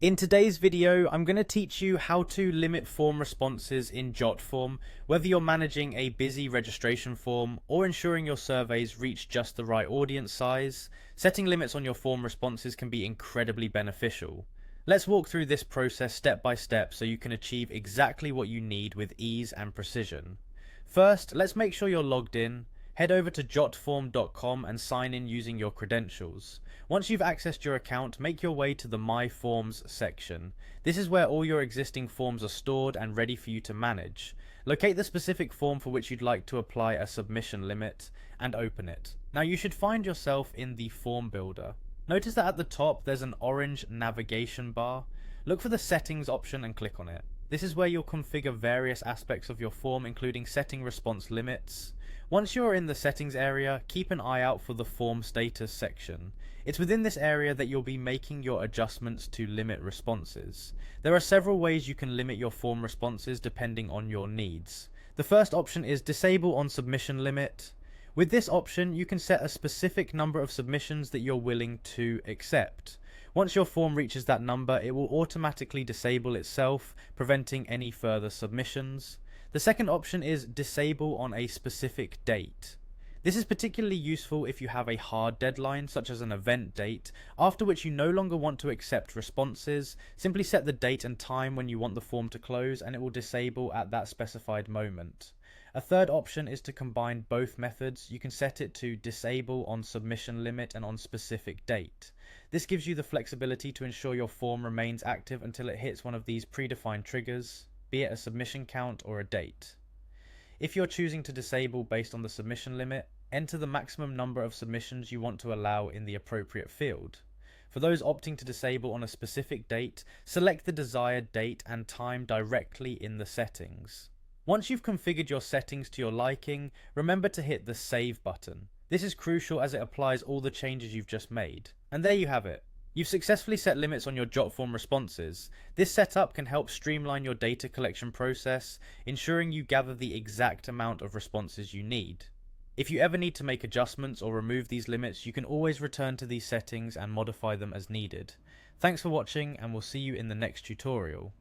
In today's video, I'm going to teach you how to limit form responses in Jotform, whether you're managing a busy registration form or ensuring your surveys reach just the right audience size. Setting limits on your form responses can be incredibly beneficial. Let's walk through this process step by step so you can achieve exactly what you need with ease and precision. First, let's make sure you're logged in. Head over to jotform.com and sign in using your credentials. Once you've accessed your account, make your way to the My Forms section. This is where all your existing forms are stored and ready for you to manage. Locate the specific form for which you'd like to apply a submission limit and open it. Now you should find yourself in the form builder. Notice that at the top there's an orange navigation bar. Look for the settings option and click on it. This is where you'll configure various aspects of your form, including setting response limits. Once you're in the settings area, keep an eye out for the form status section. It's within this area that you'll be making your adjustments to limit responses. There are several ways you can limit your form responses depending on your needs. The first option is disable on submission limit. With this option, you can set a specific number of submissions that you're willing to accept. Once your form reaches that number, it will automatically disable itself, preventing any further submissions. The second option is disable on a specific date. This is particularly useful if you have a hard deadline, such as an event date, after which you no longer want to accept responses. Simply set the date and time when you want the form to close, and it will disable at that specified moment. A third option is to combine both methods. You can set it to disable on submission limit and on specific date. This gives you the flexibility to ensure your form remains active until it hits one of these predefined triggers, be it a submission count or a date. If you're choosing to disable based on the submission limit, enter the maximum number of submissions you want to allow in the appropriate field. For those opting to disable on a specific date, select the desired date and time directly in the settings. Once you've configured your settings to your liking, remember to hit the Save button. This is crucial as it applies all the changes you've just made. And there you have it. You've successfully set limits on your Jotform responses. This setup can help streamline your data collection process, ensuring you gather the exact amount of responses you need. If you ever need to make adjustments or remove these limits, you can always return to these settings and modify them as needed. Thanks for watching, and we'll see you in the next tutorial.